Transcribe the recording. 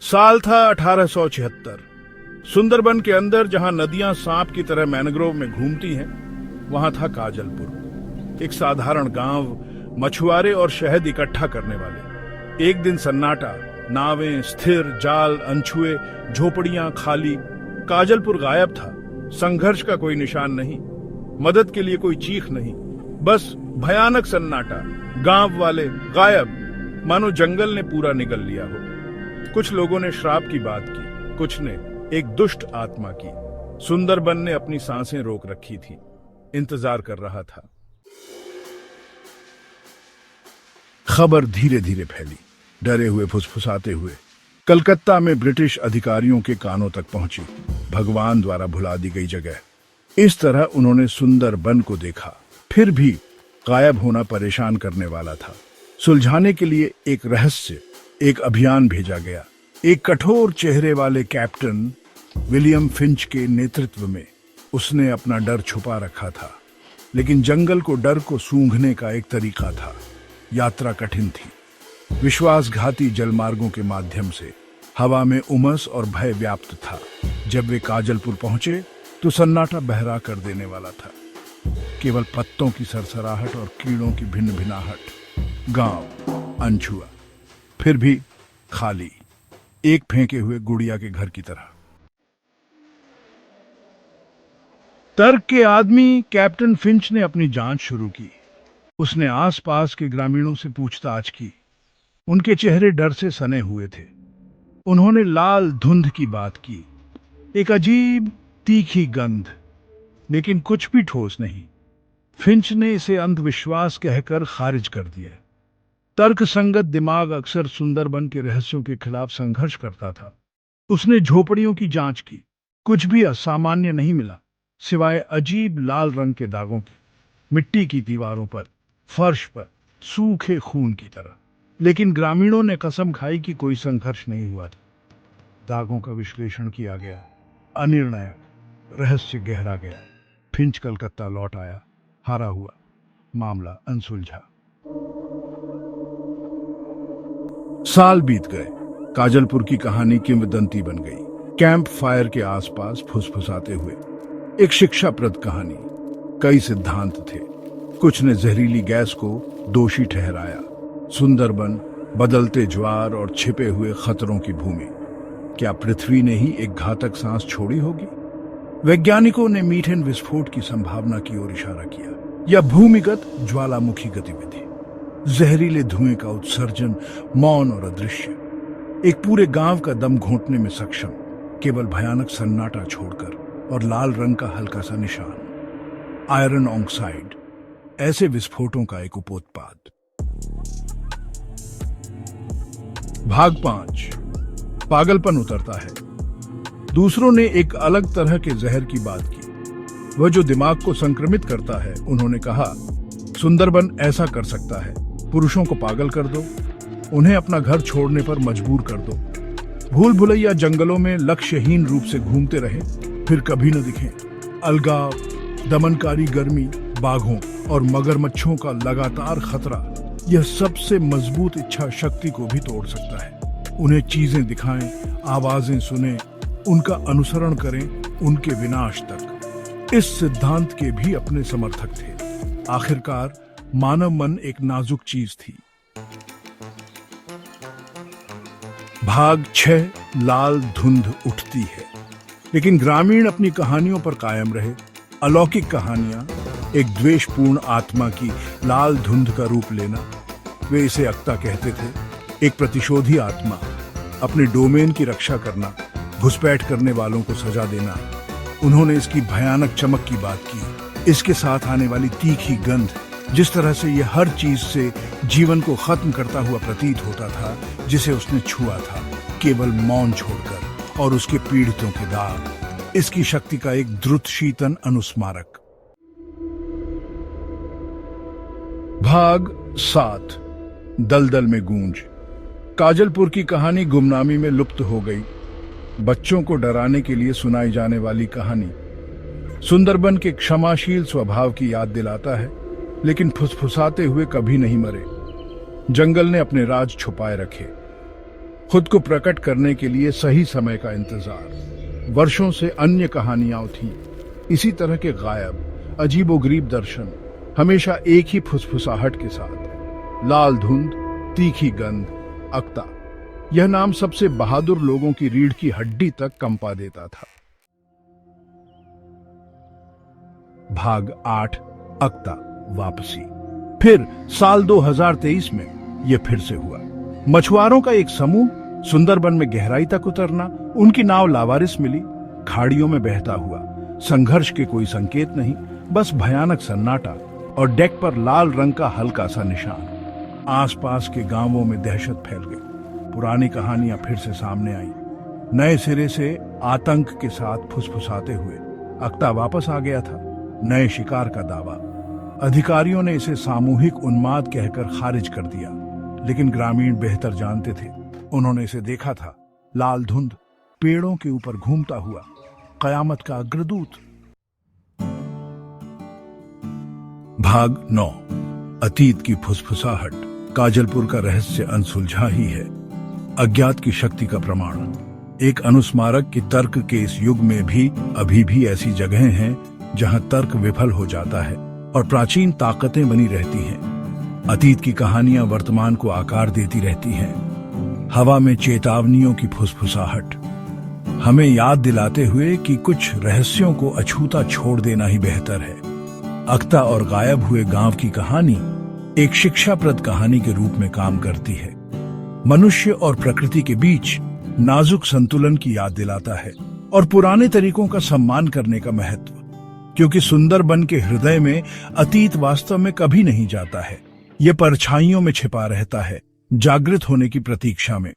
साल था 1876। सुंदरबन के अंदर जहां नदियां सांप की तरह मैनग्रोव में घूमती हैं, वहां था काजलपुर, एक साधारण गांव, मछुआरे और शहद इकट्ठा करने वाले। एक दिन सन्नाटा, नावें स्थिर, जाल अनछुए, झोपड़ियां खाली। काजलपुर गायब था। संघर्ष का कोई निशान नहीं, मदद के लिए कोई चीख नहीं, बस भयानक सन्नाटा। गांव वाले गायब, मानो जंगल ने पूरा निगल लिया हो। कुछ लोगों ने श्राप की बात की, कुछ ने एक दुष्ट आत्मा की। सुंदरबन ने अपनी सांसें रोक रखी थी, इंतजार कर रहा था। खबर धीरे धीरे फैली, डरे हुए फुसफुसाते हुए कलकत्ता में ब्रिटिश अधिकारियों के कानों तक पहुंची। भगवान द्वारा भुला दी गई जगह। इस तरह उन्होंने सुंदरबन को देखा, फिर भी गायब होना परेशान करने वाला था। सुलझाने के लिए एक रहस्य, एक अभियान भेजा गया। एक कठोर चेहरे वाले कैप्टन विलियम फिंच के नेतृत्व में। उसने अपना डर छुपा रखा था, लेकिन जंगल को डर को सूंघने का एक तरीका था। यात्रा कठिन थी, विश्वासघाती जलमार्गों के माध्यम से। हवा में उमस और भय व्याप्त था। जब वे काजलपुर पहुंचे तो सन्नाटा बहरा कर देने वाला था। केवल पत्तों की सरसराहट और कीड़ों की भिन्न भिन्नाहट। गांव अनछुआ, फिर भी खाली, एक फेंके हुए गुड़िया के घर की तरह। तर्क के आदमी कैप्टन फिंच ने अपनी जांच शुरू की। उसने आसपास के ग्रामीणों से पूछताछ की। उनके चेहरे डर से सने हुए थे। उन्होंने लाल धुंध की बात की, एक अजीब तीखी गंध, लेकिन कुछ भी ठोस नहीं। फिंच ने इसे अंधविश्वास कहकर खारिज कर दिया। तर्क संगत दिमाग अक्सर सुंदरबन के रहस्यों के खिलाफ संघर्ष करता था। उसने झोपड़ियों की जांच की, कुछ भी असामान्य नहीं मिला, सिवाय अजीब लाल रंग के दागों के, मिट्टी की दीवारों पर, फर्श पर, सूखे खून की तरह। लेकिन ग्रामीणों ने कसम खाई कि कोई संघर्ष नहीं हुआ था। दागों का विश्लेषण किया गया, अनिर्णायक, रहस्य गहरा गया। फिंच कलकत्ता लौट आया, हारा हुआ, मामला अनसुलझा। साल बीत गए। काजलपुर की कहानी किंवदंती बन गई। कैंप फायर के आसपास फुसफुसाते हुए एक शिक्षाप्रद कहानी। कई सिद्धांत थे। कुछ ने जहरीली गैस को दोषी ठहराया। सुंदरबन बदलते ज्वार और छिपे हुए खतरों की भूमि। क्या पृथ्वी ने ही एक घातक सांस छोड़ी होगी? वैज्ञानिकों ने मीथेन विस्फोट की संभावना की ओर इशारा किया, या भूमिगत ज्वालामुखी गतिविधि। जहरीले धुएं का उत्सर्जन, मौन और अदृश्य, एक पूरे गांव का दम घोंटने में सक्षम, केवल भयानक सन्नाटा छोड़कर, और लाल रंग का हल्का सा निशान। आयरन ऑक्साइड, ऐसे विस्फोटों का एक उपोत्पाद। भाग 5, पागलपन उतरता है। दूसरों ने एक अलग तरह के जहर की बात की, वह जो दिमाग को संक्रमित करता है। उन्होंने कहा, सुंदरबन ऐसा कर सकता है, पुरुषों को पागल कर दो, उन्हें अपना घर छोड़ने पर मजबूर कर दो, भूल भुलैया जंगलों में लक्ष्यहीन रूप से घूमते रहे, फिर कभी न दिखें। अलगाव, दमनकारी गर्मी, बाघों और मगरमच्छों का लगातार खतरा, यह सबसे मजबूत इच्छा शक्ति को भी तोड़ सकता है। उन्हें चीजें दिखाएं, आवाजें सुने, उनका अनुसरण करें, उनके विनाश तक। इस सिद्धांत के भी अपने समर्थक थे। आखिरकार मानव मन एक नाजुक चीज थी। भाग 6, लाल धुंध उठती है। लेकिन ग्रामीण अपनी कहानियों पर कायम रहे। अलौकिक कहानियां, एक द्वेषपूर्ण आत्मा की लाल धुंध का रूप लेना। वे इसे अक्ता कहते थे, एक प्रतिशोधी आत्मा, अपने डोमेन की रक्षा करना, घुसपैठ करने वालों को सजा देना। उन्होंने इसकी भयानक चमक की बात की, इसके साथ आने वाली तीखी गंध, जिस तरह से यह हर चीज से जीवन को खत्म करता हुआ प्रतीत होता था जिसे उसने छुआ था, केवल मौन छोड़कर, और उसके पीड़ितों के दाग। इसकी शक्ति का एक द्रुत शीतन अनुस्मारक। भाग 7, दलदल में गूंज। काजलपुर की कहानी गुमनामी में लुप्त हो गई। बच्चों को डराने के लिए सुनाई जाने वाली कहानी सुंदरबन के क्षमाशील स्वभाव की याद दिलाता है, लेकिन फुसफुसाते हुए कभी नहीं मरे। जंगल ने अपने राज छुपाए रखे। खुद को प्रकट करने के लिए सही समय का इंतजार। वर्षों से अन्य कहानियां थीं, इसी तरह के गायब अजीबोगरीब दर्शन, हमेशा एक ही फुसफुसाहट के साथ। लाल धुंध, तीखी गंध, अक्ता, यह नाम सबसे बहादुर लोगों की रीढ़ की हड्डी तक कंपा देता था। भाग 8, अक्ता वापसी। फिर साल 2023 में यह फिर से हुआ। मछुआरों का एक समूह सुंदरबन में गहराई तक उतरना, उनकी नाव लावारिस मिली, खाड़ियों में बहता हुआ। संघर्ष के कोई संकेत नहीं, बस भयानक सन्नाटा और डेक पर लाल रंग का हल्का सा निशान। आसपास के गांवों में दहशत फैल गई। पुरानी कहानियां फिर से सामने आई, नए सिरे से आतंक के साथ फुसफुसाते हुए। अक्ता वापस आ गया था, नए शिकार का दावा। अधिकारियों ने इसे सामूहिक उन्माद कहकर खारिज कर दिया, लेकिन ग्रामीण बेहतर जानते थे। उन्होंने इसे देखा था, लाल धुंध, पेड़ों के ऊपर घूमता हुआ, कयामत का अग्रदूत। भाग 9, अतीत की फुसफुसाहट। काजलपुर का रहस्य अनसुलझा ही है। अज्ञात की शक्ति का प्रमाण। एक अनुस्मारक की तर्क के इस युग में भी अभी भी ऐसी जगहें हैं जहां तर्क विफल हो जाता है और प्राचीन ताकतें बनी रहती हैं। अतीत की कहानियां वर्तमान को आकार देती रहती हैं। हवा में चेतावनियों की फुसफुसाहट, हमें याद दिलाते हुए कि कुछ रहस्यों को अछूता छोड़ देना ही बेहतर है। अक्ता और गायब हुए गांव की कहानी एक शिक्षाप्रद कहानी के रूप में काम करती है। मनुष्य और प्रकृति के बीच नाजुक संतुलन की याद दिलाता है और पुराने तरीकों का सम्मान करने का महत्व, क्योंकि सुंदरबन के हृदय में अतीत वास्तव में कभी नहीं जाता है। यह परछाइयों में छिपा रहता है, जागृत होने की प्रतीक्षा में।